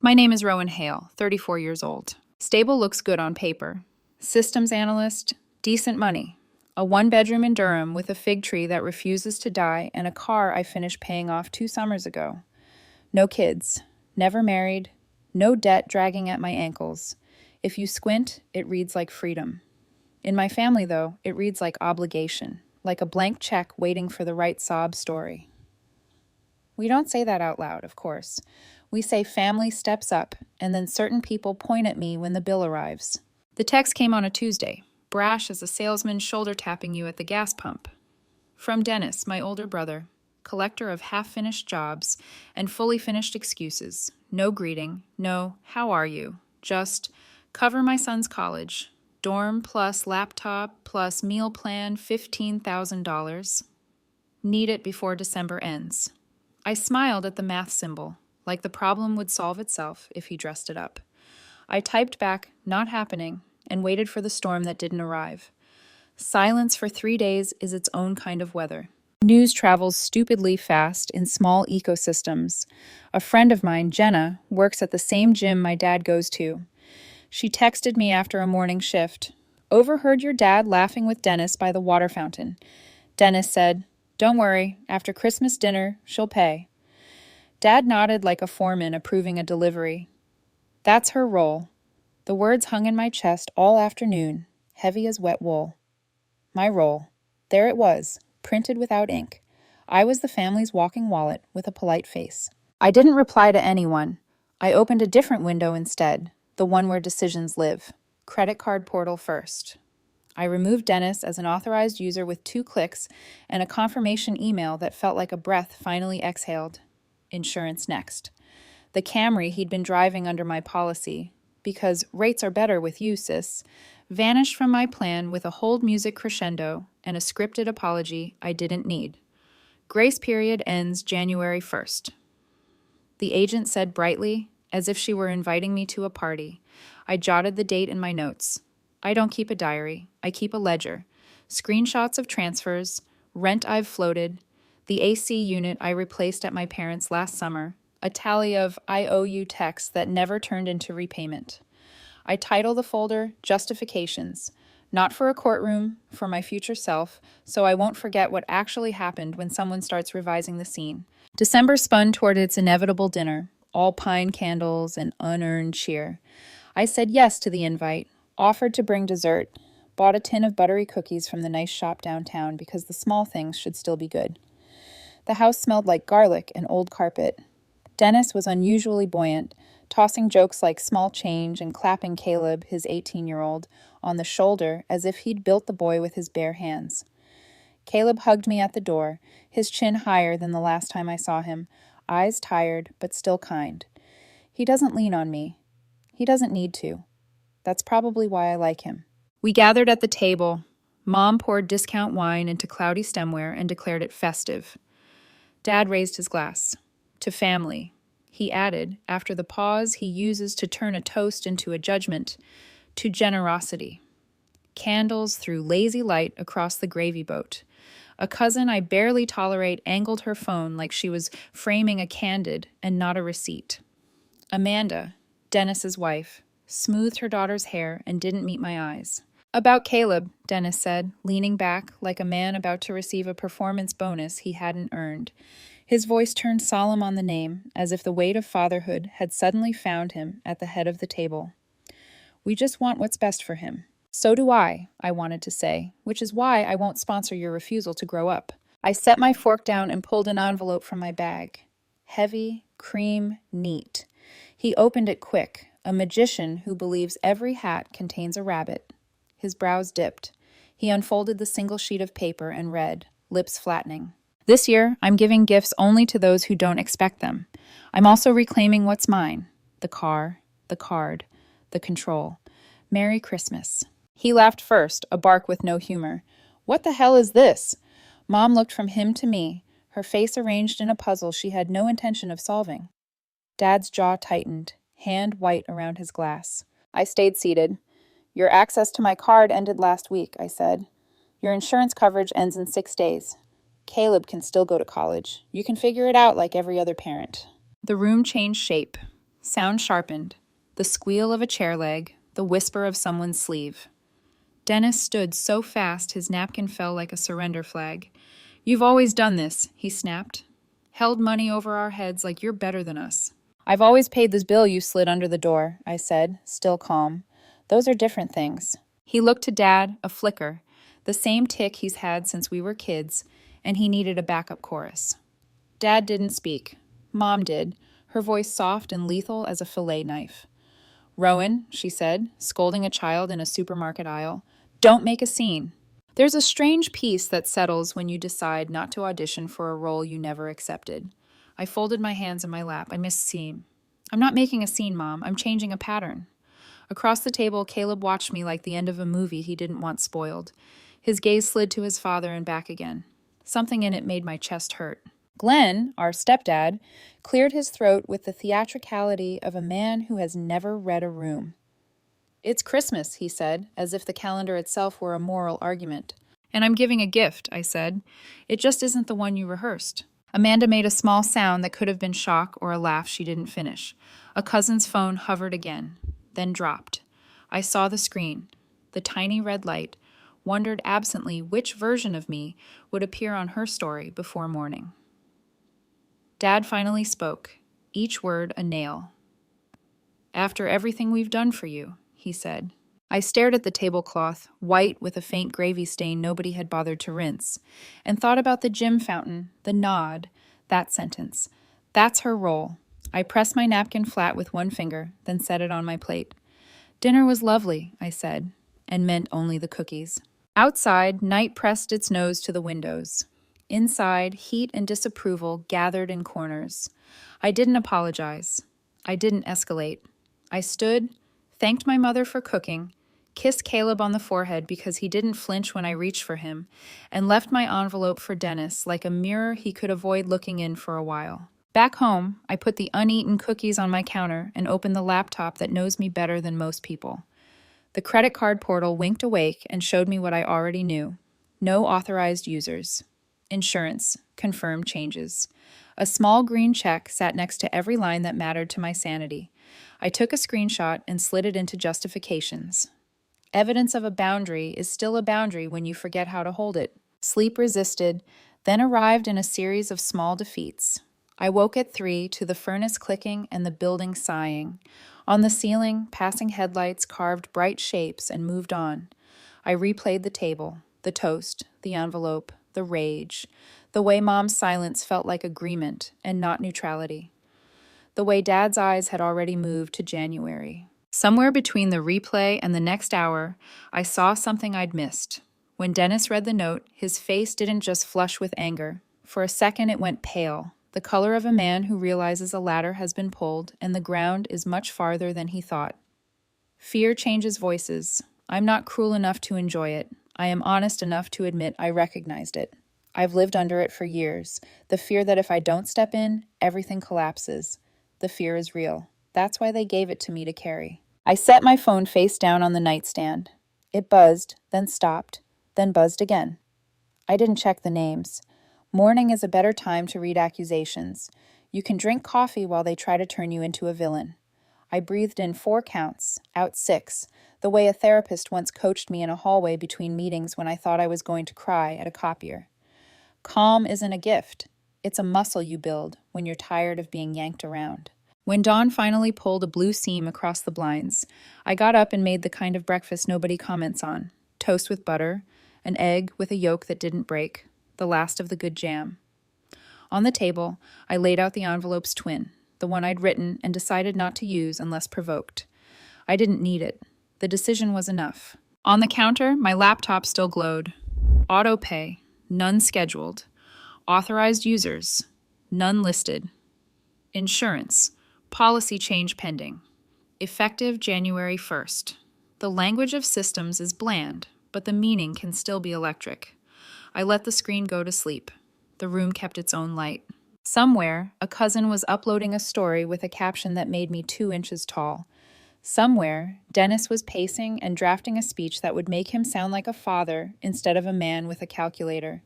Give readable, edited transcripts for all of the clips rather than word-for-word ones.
My name is Rowan Hale, 34 years old. Stable looks good on paper. Systems analyst, decent money. A one-bedroom in Durham with a fig tree that refuses to die and a car I finished paying off 2 summers ago. No kids. Never married. No debt dragging at my ankles. If you squint, it reads like freedom. In my family, though, it reads like obligation, like a blank check waiting for the right sob story. We don't say that out loud, of course. We say family steps up, and then certain people point at me when the bill arrives. The text came on a Tuesday, brash as a salesman shoulder-tapping you at the gas pump. From Dennis, my older brother, collector of half-finished jobs and fully finished excuses. No greeting, no, how are you? Just, cover my son's college. Dorm plus laptop plus meal plan, $15,000. Need it before December ends. I smiled at the math symbol, like the problem would solve itself if he dressed it up. I typed back, not happening, and waited for the storm that didn't arrive. Silence for 3 days is its own kind of weather. News travels stupidly fast in small ecosystems. A friend of mine, Jenna, works at the same gym my dad goes to. She texted me after a morning shift. Overheard your dad laughing with Dennis by the water fountain. Dennis said, "Don't worry, after Christmas dinner, she'll pay." Dad nodded like a foreman approving a delivery. That's her role. The words hung in my chest all afternoon, heavy as wet wool. My role. There it was, printed without ink. I was the family's walking wallet with a polite face. I didn't reply to anyone. I opened a different window instead, the one where decisions live. Credit card portal first. I removed Dennis as an authorized user with 2 clicks and a confirmation email that felt like a breath finally exhaled. Insurance next. The Camry he'd been driving under my policy, because rates are better with you, sis, vanished from my plan with a hold music crescendo and a scripted apology I didn't need. Grace period ends January 1st. The agent said brightly, as if she were inviting me to a party. I jotted the date in my notes. I don't keep a diary. I keep a ledger. Screenshots of transfers, rent I've floated, the AC unit I replaced at my parents' last summer, a tally of I owe you texts that never turned into repayment. I title the folder Justifications, not for a courtroom, for my future self, so I won't forget what actually happened when someone starts revising the scene. December spun toward its inevitable dinner, all pine candles and unearned cheer. I said yes to the invite, offered to bring dessert, bought a tin of buttery cookies from the nice shop downtown because the small things should still be good. The house smelled like garlic and old carpet. Dennis was unusually buoyant, tossing jokes like small change and clapping Caleb, his 18-year-old, on the shoulder as if he'd built the boy with his bare hands. Caleb hugged me at the door, his chin higher than the last time I saw him, eyes tired but still kind. He doesn't lean on me. He doesn't need to. That's probably why I like him. We gathered at the table. Mom poured discount wine into cloudy stemware and declared it festive. Dad raised his glass. To family. He added, after the pause he uses to turn a toast into a judgment, to generosity. Candles threw lazy light across the gravy boat. A cousin I barely tolerate angled her phone like she was framing a candid and not a receipt. Amanda, Dennis's wife, smoothed her daughter's hair and didn't meet my eyes. About Caleb, Dennis said, leaning back like a man about to receive a performance bonus he hadn't earned. His voice turned solemn on the name, as if the weight of fatherhood had suddenly found him at the head of the table. We just want what's best for him. So do I wanted to say, which is why I won't sponsor your refusal to grow up. I set my fork down and pulled an envelope from my bag. Heavy, cream, neat. He opened it quick, a magician who believes every hat contains a rabbit. His brows dipped. He unfolded the single sheet of paper and read, lips flattening. This year, I'm giving gifts only to those who don't expect them. I'm also reclaiming what's mine. The car, the card, the control. Merry Christmas. He laughed first, a bark with no humor. What the hell is this? Mom looked from him to me, her face arranged in a puzzle she had no intention of solving. Dad's jaw tightened, hand white around his glass. I stayed seated. Your access to my card ended last week, I said. Your insurance coverage ends in 6 days. Caleb can still go to college. You can figure it out like every other parent. The room changed shape. Sound sharpened. The squeal of a chair leg, the whisper of someone's sleeve. Dennis stood so fast his napkin fell like a surrender flag. "You've always done this," he snapped. "Held money over our heads like you're better than us." "I've always paid this bill you slid under the door," I said, still calm. "Those are different things." He looked to Dad, a flicker, the same tick he's had since we were kids, and he needed a backup chorus. Dad didn't speak. Mom did, her voice soft and lethal as a fillet knife. "Rowan," she said, scolding a child in a supermarket aisle, "don't make a scene." There's a strange peace that settles when you decide not to audition for a role you never accepted. I folded my hands in my lap. I missed scene. "I'm not making a scene, Mom. I'm changing a pattern." Across the table, Caleb watched me like the end of a movie he didn't want spoiled. His gaze slid to his father and back again. Something in it made my chest hurt. Glenn, our stepdad, cleared his throat with the theatricality of a man who has never read a room. "It's Christmas," he said, as if the calendar itself were a moral argument. "And I'm giving a gift," I said. "It just isn't the one you rehearsed." Amanda made a small sound that could have been shock or a laugh she didn't finish. A cousin's phone hovered again, then dropped. I saw the screen, the tiny red light, wondered absently which version of me would appear on her story before morning. Dad finally spoke, each word a nail. "After everything we've done for you," he said. I stared at the tablecloth, white with a faint gravy stain nobody had bothered to rinse, and thought about the gym fountain, the nod, that sentence. That's her role. I pressed my napkin flat with one finger, then set it on my plate. "Dinner was lovely," I said, and meant only the cookies. Outside, night pressed its nose to the windows. Inside, heat and disapproval gathered in corners. I didn't apologize. I didn't escalate. I stood, thanked my mother for cooking, kissed Caleb on the forehead because he didn't flinch when I reached for him, and left my envelope for Dennis like a mirror he could avoid looking in for a while. Back home, I put the uneaten cookies on my counter and opened the laptop that knows me better than most people. The credit card portal winked awake and showed me what I already knew. No authorized users. Insurance. Confirmed changes. A small green check sat next to every line that mattered to my sanity. I took a screenshot and slid it into justifications. Evidence of a boundary is still a boundary when you forget how to hold it. Sleep resisted, then arrived in a series of small defeats. I woke at 3 to the furnace clicking and the building sighing. On the ceiling, passing headlights carved bright shapes and moved on. I replayed the table, the toast, the envelope, the rage, the way Mom's silence felt like agreement and not neutrality, the way Dad's eyes had already moved to January. Somewhere between the replay and the next hour, I saw something I'd missed. When Dennis read the note, his face didn't just flush with anger. For a second, it went pale, the color of a man who realizes a ladder has been pulled and the ground is much farther than he thought. Fear changes voices. I'm not cruel enough to enjoy it. I am honest enough to admit I recognized it. I've lived under it for years. The fear that if I don't step in, everything collapses. The fear is real. That's why they gave it to me to carry. I set my phone face down on the nightstand. It buzzed, then stopped, then buzzed again. I didn't check the names. Morning is a better time to read accusations. You can drink coffee while they try to turn you into a villain. I breathed in 4 counts, out 6, the way a therapist once coached me in a hallway between meetings when I thought I was going to cry at a copier. Calm isn't a gift. It's a muscle you build when you're tired of being yanked around. When dawn finally pulled a blue seam across the blinds, I got up and made the kind of breakfast nobody comments on. Toast with butter, an egg with a yolk that didn't break, the last of the good jam. On the table, I laid out the envelope's twin, the one I'd written and decided not to use unless provoked. I didn't need it. The decision was enough. On the counter, my laptop still glowed. Auto pay, none scheduled. Authorized users, none listed. Insurance, policy change pending. Effective January 1st. The language of systems is bland, but the meaning can still be electric. I let the screen go to sleep. The room kept its own light. Somewhere, a cousin was uploading a story with a caption that made me 2 inches tall. Somewhere, Dennis was pacing and drafting a speech that would make him sound like a father instead of a man with a calculator.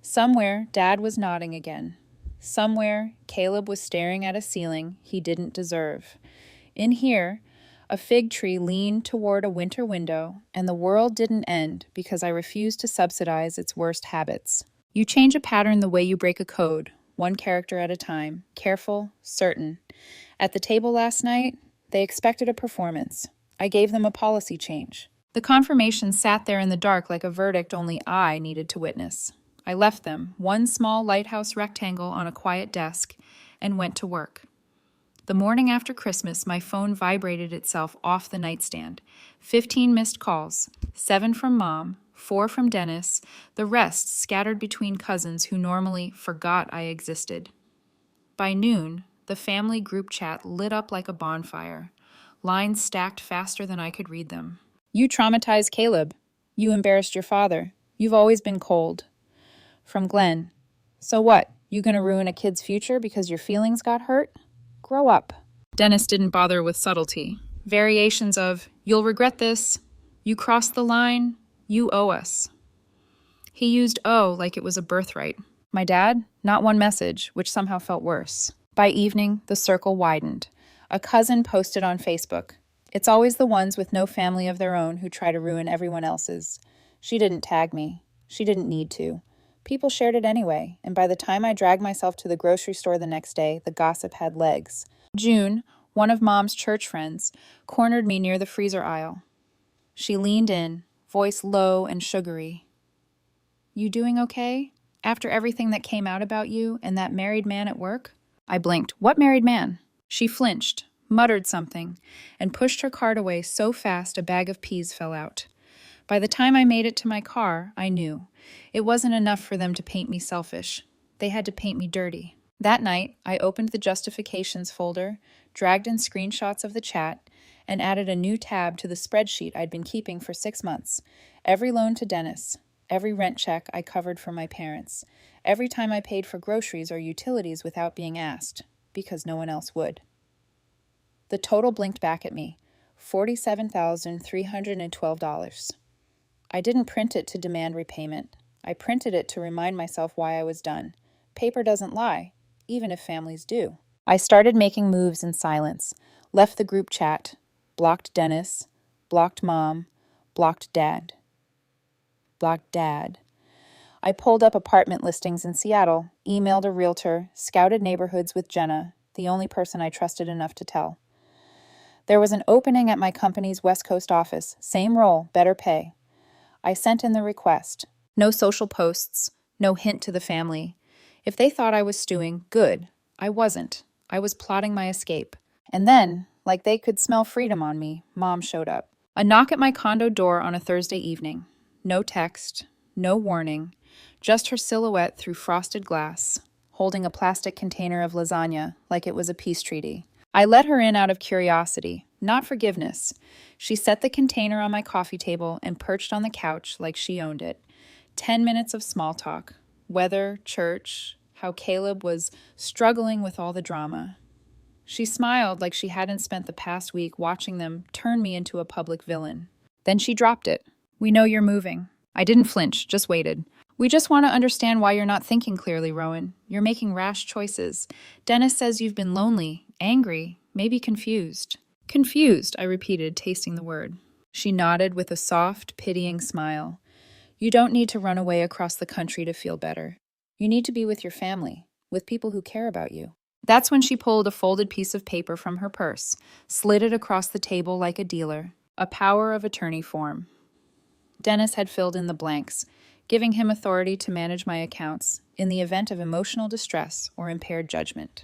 Somewhere, Dad was nodding again. Somewhere, Caleb was staring at a ceiling he didn't deserve. In here, a fig tree leaned toward a winter window, and the world didn't end because I refused to subsidize its worst habits. You change a pattern the way you break a code, one character at a time, careful, certain. At the table last night, they expected a performance. I gave them a policy change. The confirmation sat there in the dark like a verdict only I needed to witness. I left them, one small lighthouse rectangle on a quiet desk, and went to work. The morning after Christmas, my phone vibrated itself off the nightstand. 15 missed calls, 7 from Mom, 4 from Dennis, the rest scattered between cousins who normally forgot I existed. By noon, the family group chat lit up like a bonfire. Lines stacked faster than I could read them. You traumatized Caleb. You embarrassed your father. You've always been cold. From Glenn. So what? You gonna ruin a kid's future because your feelings got hurt? Grow up. Dennis didn't bother with subtlety. Variations of, you'll regret this, you crossed the line, you owe us. He used owe like it was a birthright. My dad, not one message, which somehow felt worse. By evening, the circle widened. A cousin posted on Facebook. It's always the ones with no family of their own who try to ruin everyone else's. She didn't tag me. She didn't need to. People shared it anyway, and by the time I dragged myself to the grocery store the next day, the gossip had legs. June, one of Mom's church friends, cornered me near the freezer aisle. She leaned in, voice low and sugary. You doing okay? After everything that came out about you and that married man at work? I blinked. What married man? She flinched, muttered something, and pushed her cart away so fast a bag of peas fell out. By the time I made it to my car, I knew. It wasn't enough for them to paint me selfish. They had to paint me dirty. That night, I opened the justifications folder, dragged in screenshots of the chat, and added a new tab to the spreadsheet I'd been keeping for 6 months. Every loan to Dennis, every rent check I covered for my parents, every time I paid for groceries or utilities without being asked, because no one else would. The total blinked back at me, $47,312. I didn't print it to demand repayment. I printed it to remind myself why I was done. Paper doesn't lie, even if families do. I started making moves in silence, left the group chat, blocked Dennis, blocked Mom, blocked Dad. Blocked Dad. I pulled up apartment listings in Seattle, emailed a realtor, scouted neighborhoods with Jenna, the only person I trusted enough to tell. There was an opening at my company's West Coast office, same role, better pay. I sent in the request. No social posts, no hint to the family. If they thought I was stewing, good. I wasn't. I was plotting my escape. And then, like they could smell freedom on me, Mom showed up. A knock at my condo door on a Thursday evening. No text, no warning, just her silhouette through frosted glass, holding a plastic container of lasagna like it was a peace treaty. I let her in out of curiosity, not forgiveness. She set the container on my coffee table and perched on the couch like she owned it. 10 minutes of small talk. Weather, church, how Caleb was struggling with all the drama. She smiled like she hadn't spent the past week watching them turn me into a public villain. Then she dropped it. We know you're moving. I didn't flinch, just waited. We just want to understand why you're not thinking clearly, Rowan. You're making rash choices. Dennis says you've been lonely, angry, maybe confused. Confused, I repeated, tasting the word. She nodded with a soft, pitying smile. You don't need to run away across the country to feel better. You need to be with your family, with people who care about you. That's when she pulled a folded piece of paper from her purse, slid it across the table like a dealer, a power of attorney form. Dennis had filled in the blanks, giving him authority to manage my accounts in the event of emotional distress or impaired judgment.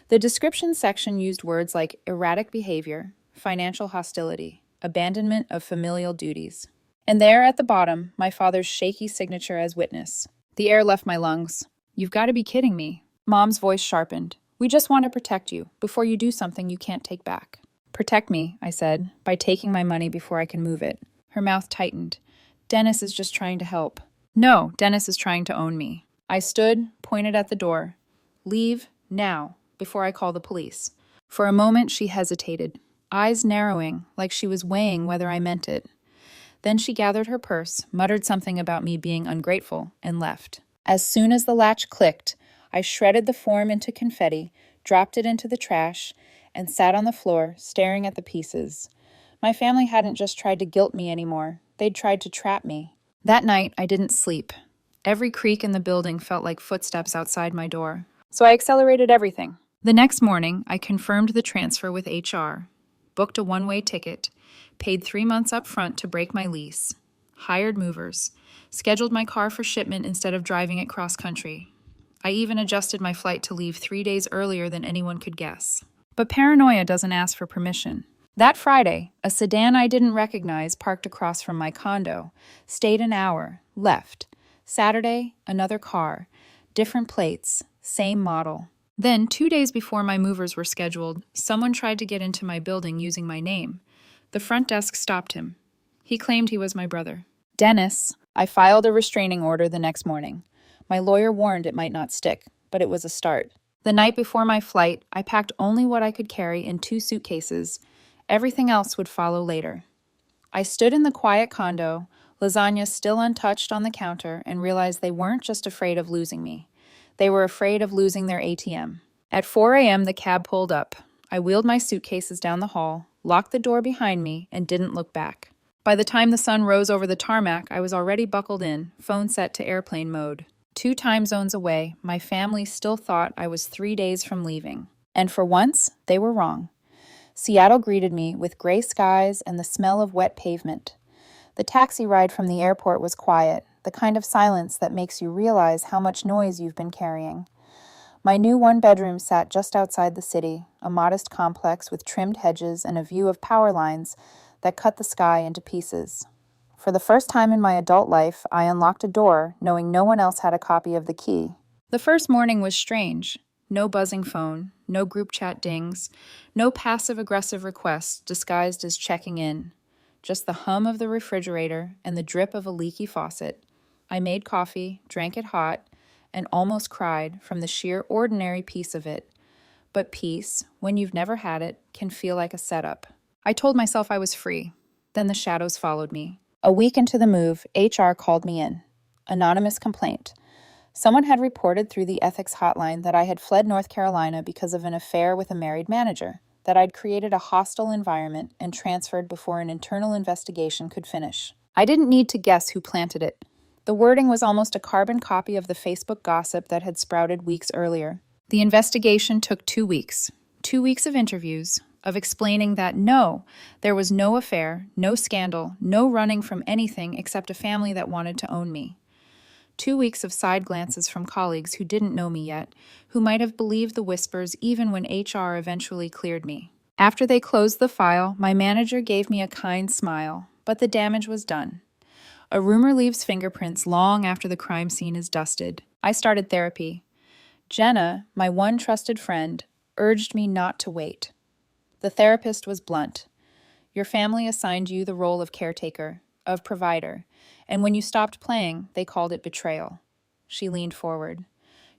The description section used words like erratic behavior, financial hostility, abandonment of familial duties. And there at the bottom, my father's shaky signature as witness. The air left my lungs. You've got to be kidding me. Mom's voice sharpened. We just want to protect you before you do something you can't take back. Protect me, I said, by taking my money before I can move it. Her mouth tightened. Dennis is just trying to help. No, Dennis is trying to own me. I stood, pointed at the door. Leave now, before I call the police. For a moment, she hesitated, eyes narrowing, like she was weighing whether I meant it. Then she gathered her purse, muttered something about me being ungrateful, and left. As soon as the latch clicked, I shredded the form into confetti, dropped it into the trash, and sat on the floor, staring at the pieces. My family hadn't just tried to guilt me anymore, they'd tried to trap me. That night, I didn't sleep. Every creak in the building felt like footsteps outside my door. So I accelerated everything. The next morning, I confirmed the transfer with HR, booked a one-way ticket, paid 3 months up front to break my lease, hired movers, scheduled my car for shipment instead of driving it cross-country. I even adjusted my flight to leave 3 days earlier than anyone could guess. But paranoia doesn't ask for permission. That Friday, a sedan I didn't recognize parked across from my condo, stayed an hour, left. Saturday, another car, different plates, same model. Then, 2 days before my movers were scheduled, someone tried to get into my building using my name. The front desk stopped him. He claimed he was my brother. Dennis. I filed a restraining order the next morning. My lawyer warned it might not stick, but it was a start. The night before my flight, I packed only what I could carry in 2 suitcases. Everything else would follow later. I stood in the quiet condo, lasagna still untouched on the counter, and realized they weren't just afraid of losing me. They were afraid of losing their ATM. At 4 a.m., the cab pulled up. I wheeled my suitcases down the hall, locked the door behind me, and didn't look back. By the time the sun rose over the tarmac, I was already buckled in, phone set to airplane mode. 2 time zones away, my family still thought I was 3 days from leaving. And for once, they were wrong. Seattle greeted me with gray skies and the smell of wet pavement. The taxi ride from the airport was quiet, the kind of silence that makes you realize how much noise you've been carrying. My new one-bedroom sat just outside the city, a modest complex with trimmed hedges and a view of power lines that cut the sky into pieces. For the first time in my adult life, I unlocked a door, knowing no one else had a copy of the key. The first morning was strange. No buzzing phone, no group chat dings, no passive-aggressive requests disguised as checking in. Just the hum of the refrigerator and the drip of a leaky faucet. I made coffee, drank it hot, and almost cried from the sheer ordinary peace of it. But peace, when you've never had it, can feel like a setup. I told myself I was free. Then the shadows followed me. A week into the move, HR called me in. Anonymous complaint. Someone had reported through the ethics hotline that I had fled North Carolina because of an affair with a married manager, that I'd created a hostile environment and transferred before an internal investigation could finish. I didn't need to guess who planted it. The wording was almost a carbon copy of the Facebook gossip that had sprouted weeks earlier. The investigation took 2 weeks. 2 weeks of interviews, of explaining that no, there was no affair, no scandal, no running from anything except a family that wanted to own me. 2 weeks of side glances from colleagues who didn't know me yet, who might have believed the whispers even when HR eventually cleared me. After they closed the file, my manager gave me a kind smile, but the damage was done. A rumor leaves fingerprints long after the crime scene is dusted. I started therapy. Jenna, my one trusted friend, urged me not to wait. The therapist was blunt. Your family assigned you the role of caretaker, of provider, and when you stopped playing, they called it betrayal. She leaned forward.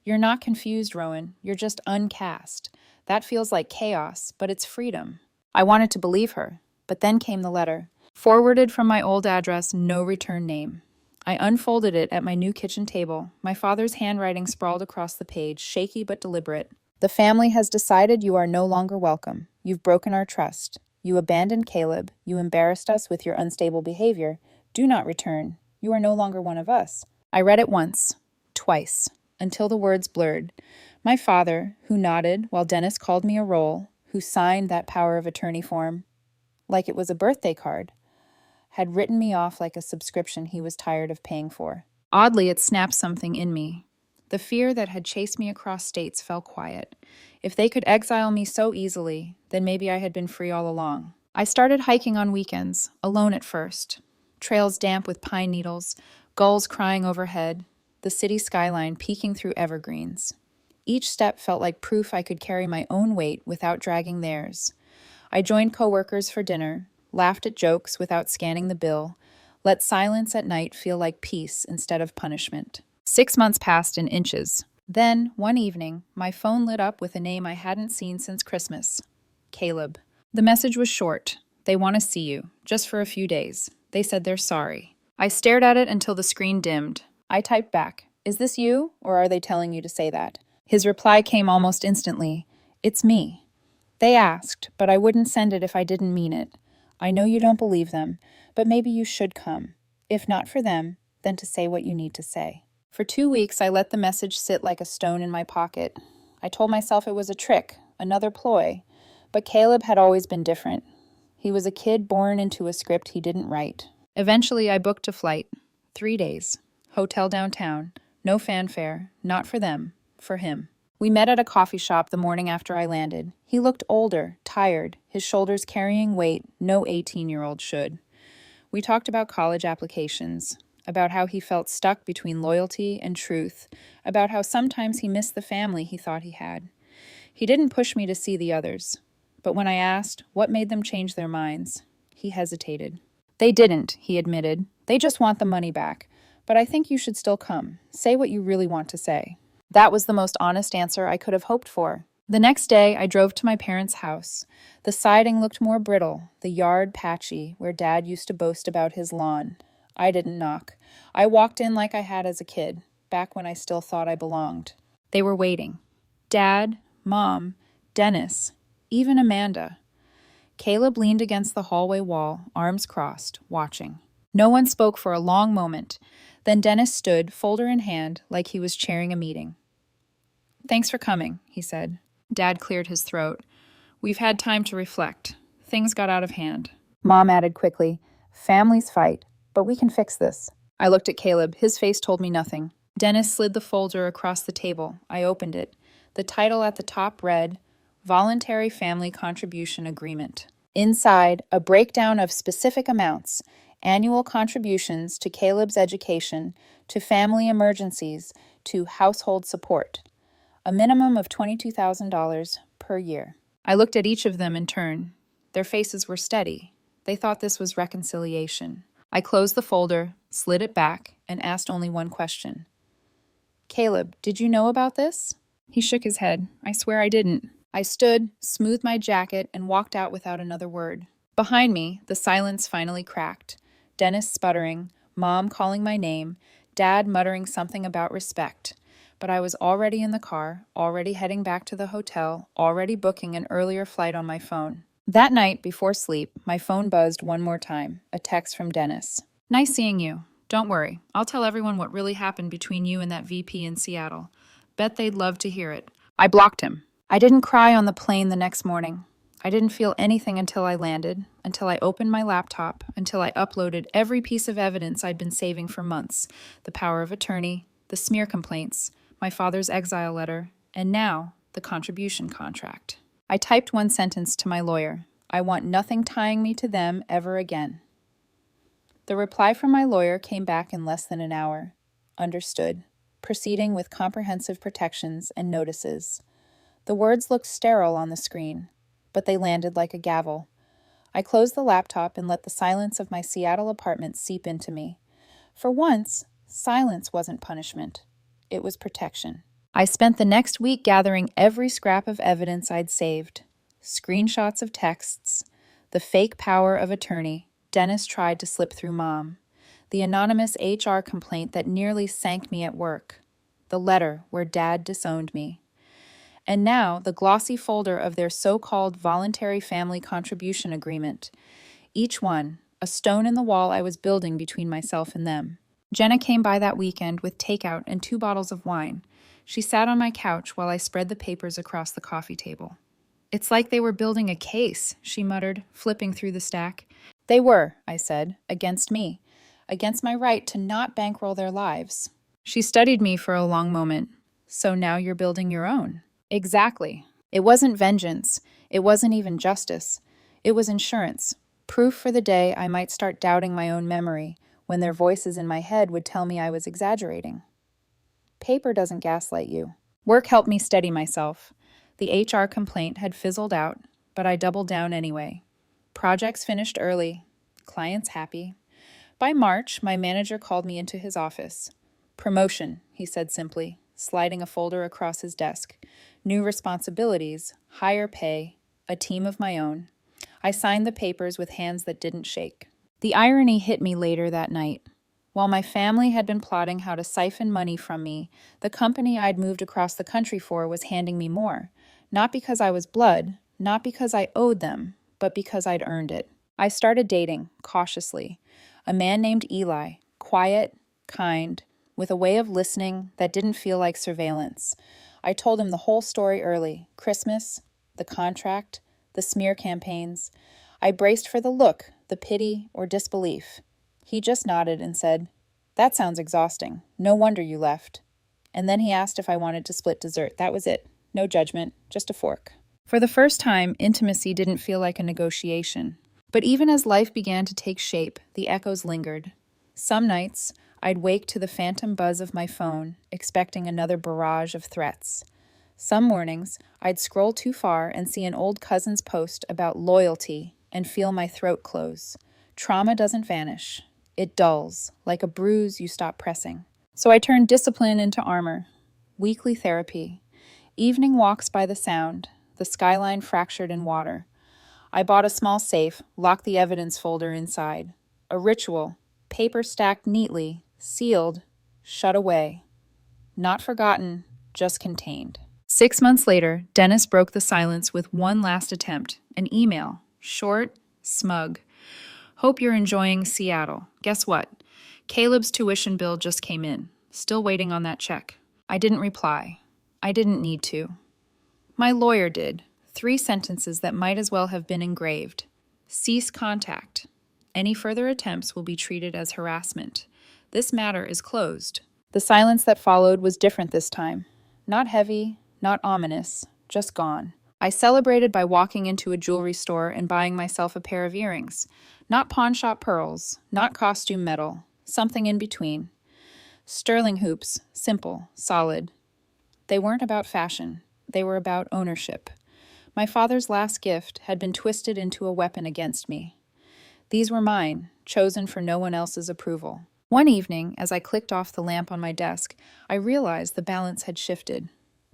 You're not confused, Rowan. You're just uncast. That feels like chaos, but it's freedom. I wanted to believe her, but then came the letter. Forwarded from my old address, no return name. I unfolded it at my new kitchen table, my father's handwriting sprawled across the page, shaky but deliberate. The family has decided you are no longer welcome. You've broken our trust. You abandoned Caleb. You embarrassed us with your unstable behavior. Do not return. You are no longer one of us. I read it once, twice, until the words blurred. My father, who nodded while Dennis called me a roll, who signed that power of attorney form, like it was a birthday card, had written me off like a subscription he was tired of paying for. Oddly, it snapped something in me. The fear that had chased me across states fell quiet. If they could exile me so easily, then maybe I had been free all along. I started hiking on weekends, alone at first. Trails damp with pine needles, gulls crying overhead, the city skyline peeking through evergreens. Each step felt like proof I could carry my own weight without dragging theirs. I joined coworkers for dinner, laughed at jokes without scanning the bill, let silence at night feel like peace instead of punishment. 6 months passed in inches. Then, one evening, my phone lit up with a name I hadn't seen since Christmas. Caleb. The message was short. They want to see you, just for a few days. They said they're sorry. I stared at it until the screen dimmed. I typed back, "Is this you, or are they telling you to say that?" His reply came almost instantly. "It's me." They asked, but I wouldn't send it if I didn't mean it. I know you don't believe them, but maybe you should come. If not for them, then to say what you need to say. For 2 weeks, I let the message sit like a stone in my pocket. I told myself it was a trick, another ploy. But Caleb had always been different. He was a kid born into a script he didn't write. Eventually, I booked a flight. 3 days. Hotel downtown. No fanfare. Not for them. For him. We met at a coffee shop the morning after I landed. He looked older, tired, his shoulders carrying weight no 18-year-old should. We talked about college applications, about how he felt stuck between loyalty and truth, about how sometimes he missed the family he thought he had. He didn't push me to see the others, but when I asked what made them change their minds, he hesitated. They didn't, he admitted. They just want the money back. But I think you should still come. Say what you really want to say. That was the most honest answer I could have hoped for. The next day, I drove to my parents' house. The siding looked more brittle, the yard patchy, where Dad used to boast about his lawn. I didn't knock. I walked in like I had as a kid, back when I still thought I belonged. They were waiting. Dad, Mom, Dennis, even Amanda. Caleb leaned against the hallway wall, arms crossed, watching. No one spoke for a long moment. Then Dennis stood, folder in hand, like he was chairing a meeting. "Thanks for coming," he said. Dad cleared his throat. "We've had time to reflect. Things got out of hand." Mom added quickly, "Families fight, but we can fix this." I looked at Caleb. His face told me nothing. Dennis slid the folder across the table. I opened it. The title at the top read, Voluntary Family Contribution Agreement. Inside, a breakdown of specific amounts, annual contributions to Caleb's education, to family emergencies, to household support. A minimum of $22,000 per year. I looked at each of them in turn. Their faces were steady. They thought this was reconciliation. I closed the folder, slid it back, and asked only one question. "Caleb, did you know about this?" He shook his head. "I swear I didn't." I stood, smoothed my jacket, and walked out without another word. Behind me, the silence finally cracked. Dennis sputtering, Mom calling my name, Dad muttering something about respect. But I was already in the car, already heading back to the hotel, already booking an earlier flight on my phone. That night, before sleep, my phone buzzed one more time, a text from Dennis. "Nice seeing you. Don't worry, I'll tell everyone what really happened between you and that VP in Seattle. Bet they'd love to hear it." I blocked him. I didn't cry on the plane the next morning. I didn't feel anything until I landed, until I opened my laptop, until I uploaded every piece of evidence I'd been saving for months. The power of attorney, the smear complaints, my father's exile letter, and now, the contribution contract. I typed one sentence to my lawyer. I want nothing tying me to them ever again. The reply from my lawyer came back in less than an hour. Understood. Proceeding with comprehensive protections and notices. The words looked sterile on the screen, but they landed like a gavel. I closed the laptop and let the silence of my Seattle apartment seep into me. For once, silence wasn't punishment. It was protection. I spent the next week gathering every scrap of evidence I'd saved. Screenshots of texts, the fake power of attorney Dennis tried to slip through Mom, the anonymous HR complaint that nearly sank me at work, the letter where Dad disowned me. And now the glossy folder of their so-called voluntary family contribution agreement. Each one, a stone in the wall I was building between myself and them. Jenna came by that weekend with takeout and 2 bottles of wine. She sat on my couch while I spread the papers across the coffee table. "It's like they were building a case," she muttered, flipping through the stack. "They were," I said, "against me. Against my right to not bankroll their lives." She studied me for a long moment. "So now you're building your own." Exactly. It wasn't vengeance. It wasn't even justice. It was insurance. Proof for the day I might start doubting my own memory, when their voices in my head would tell me I was exaggerating. Paper doesn't gaslight you. Work helped me steady myself. The HR complaint had fizzled out, but I doubled down anyway. Projects finished early. Clients happy. By March, my manager called me into his office. "Promotion," he said simply, sliding a folder across his desk. New responsibilities, higher pay, a team of my own. I signed the papers with hands that didn't shake. The irony hit me later that night. While my family had been plotting how to siphon money from me, the company I'd moved across the country for was handing me more, not because I was blood, not because I owed them, but because I'd earned it. I started dating, cautiously. A man named Eli, quiet, kind, with a way of listening that didn't feel like surveillance. I told him the whole story early: Christmas, the contract, the smear campaigns. I braced for the look, the pity, or disbelief. He just nodded and said, "That sounds exhausting. No wonder you left." And then he asked if I wanted to split dessert. That was it. No judgment, just a fork. For the first time, intimacy didn't feel like a negotiation. But even as life began to take shape, the echoes lingered. Some nights, I'd wake to the phantom buzz of my phone, expecting another barrage of threats. Some mornings, I'd scroll too far and see an old cousin's post about loyalty and feel my throat close. Trauma doesn't vanish. It dulls, like a bruise you stop pressing. So I turned discipline into armor. Weekly therapy. Evening walks by the sound, the skyline fractured in water. I bought a small safe, locked the evidence folder inside. A ritual, paper stacked neatly, sealed, shut away. Not forgotten, just contained. 6 months later, Dennis broke the silence with one last attempt, an email, short, smug. "Hope you're enjoying Seattle. Guess what? Caleb's tuition bill just came in. Still waiting on that check." I didn't reply. I didn't need to. My lawyer did. 3 sentences that might as well have been engraved. Cease contact. Any further attempts will be treated as harassment. This matter is closed. The silence that followed was different this time. Not heavy, not ominous, just gone. I celebrated by walking into a jewelry store and buying myself a pair of earrings. Not pawn shop pearls, not costume metal, something in between. Sterling hoops, simple, solid. They weren't about fashion. They were about ownership. My father's last gift had been twisted into a weapon against me. These were mine, chosen for no one else's approval. One evening, as I clicked off the lamp on my desk, I realized the balance had shifted.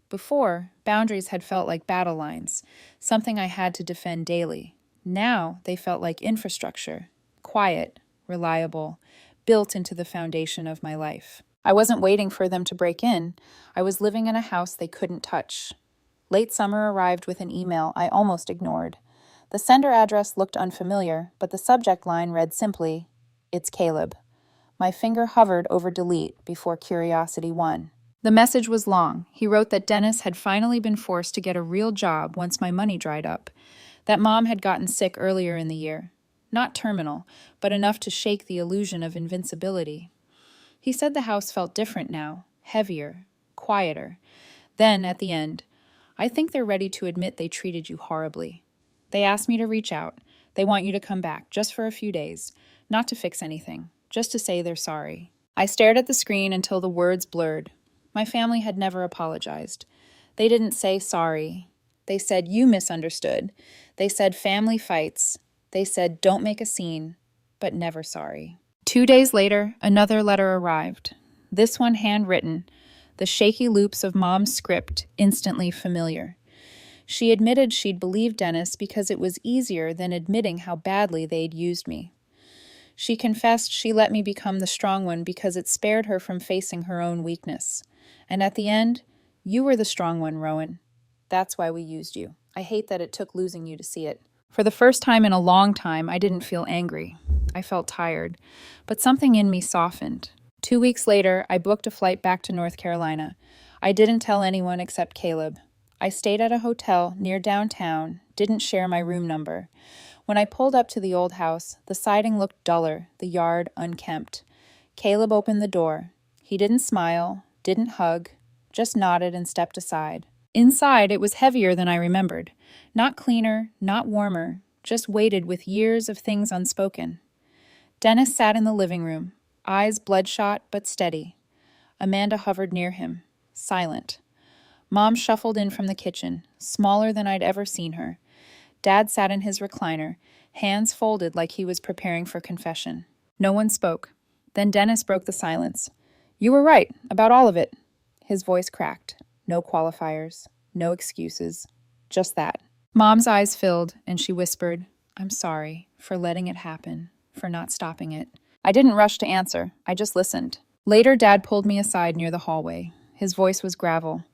Before, boundaries had felt like battle lines, something I had to defend daily. Now, they felt like infrastructure, quiet, reliable, built into the foundation of my life. I wasn't waiting for them to break in. I was living in a house they couldn't touch. Late summer arrived with an email I almost ignored. The sender address looked unfamiliar, but the subject line read simply, "It's Caleb." My finger hovered over delete before curiosity won. The message was long. He wrote that Dennis had finally been forced to get a real job once my money dried up, that Mom had gotten sick earlier in the year. Not terminal, but enough to shake the illusion of invincibility. He said the house felt different now, heavier, quieter. Then, at the end, "I think they're ready to admit they treated you horribly. They asked me to reach out. They want you to come back, just for a few days. Not to fix anything, just to say they're sorry." I stared at the screen until the words blurred. My family had never apologized. They didn't say sorry. They said, "You misunderstood." They said, "Family fights." They said, "Don't make a scene," but never sorry. 2 days later, another letter arrived. This one handwritten, the shaky loops of Mom's script instantly familiar. She admitted she'd believed Dennis because it was easier than admitting how badly they'd used me. She confessed she let me become the strong one because it spared her from facing her own weakness. And at the end, "You were the strong one, Rowan. That's why we used you. I hate that it took losing you to see it." For the first time in a long time, I didn't feel angry. I felt tired, but something in me softened. 2 weeks later, I booked a flight back to North Carolina. I didn't tell anyone except Caleb. I stayed at a hotel near downtown, didn't share my room number. When I pulled up to the old house, the siding looked duller, the yard unkempt. Caleb opened the door. He didn't smile, didn't hug, just nodded and stepped aside. Inside, it was heavier than I remembered. Not cleaner, not warmer, just weighted with years of things unspoken. Dennis sat in the living room, eyes bloodshot but steady. Amanda hovered near him, silent. Mom shuffled in from the kitchen, smaller than I'd ever seen her. Dad sat in his recliner, hands folded like he was preparing for confession. No one spoke. Then Dennis broke the silence. "You were right, about all of it." His voice cracked. No qualifiers, no excuses, just that. Mom's eyes filled, and she whispered, "I'm sorry for letting it happen, for not stopping it." I didn't rush to answer. I just listened. Later, Dad pulled me aside near the hallway. His voice was gravel.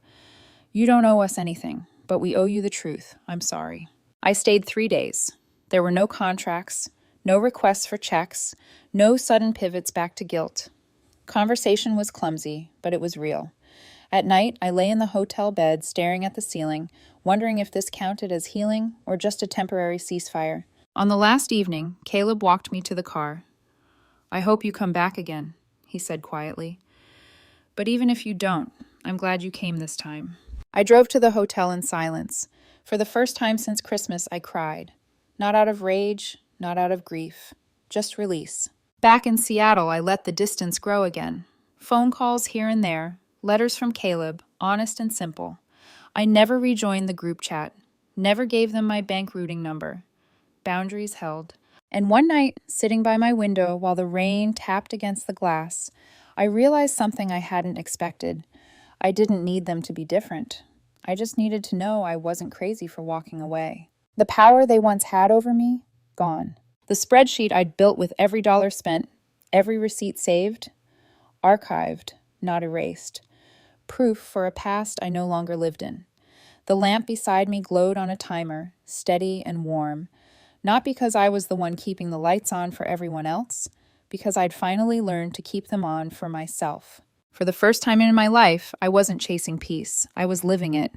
"You don't owe us anything, but we owe you the truth. I'm sorry." I stayed 3 days. There were no contracts, no requests for checks, no sudden pivots back to guilt. Conversation was clumsy, but it was real. At night, I lay in the hotel bed staring at the ceiling, wondering if this counted as healing or just a temporary ceasefire. On the last evening, Caleb walked me to the car. "I hope you come back again," he said quietly. "But even if you don't, I'm glad you came this time." I drove to the hotel in silence. For the first time since Christmas, I cried. Not out of rage, not out of grief, just release. Back in Seattle, I let the distance grow again. Phone calls here and there, letters from Caleb, honest and simple. I never rejoined the group chat, never gave them my bank routing number. Boundaries held. And one night, sitting by my window while the rain tapped against the glass, I realized something I hadn't expected. I didn't need them to be different. I just needed to know I wasn't crazy for walking away. The power they once had over me, gone. The spreadsheet I'd built with every dollar spent, every receipt saved, archived, not erased. Proof for a past I no longer lived in. The lamp beside me glowed on a timer, steady and warm. Not because I was the one keeping the lights on for everyone else, because I'd finally learned to keep them on for myself. For the first time in my life, I wasn't chasing peace. I was living it.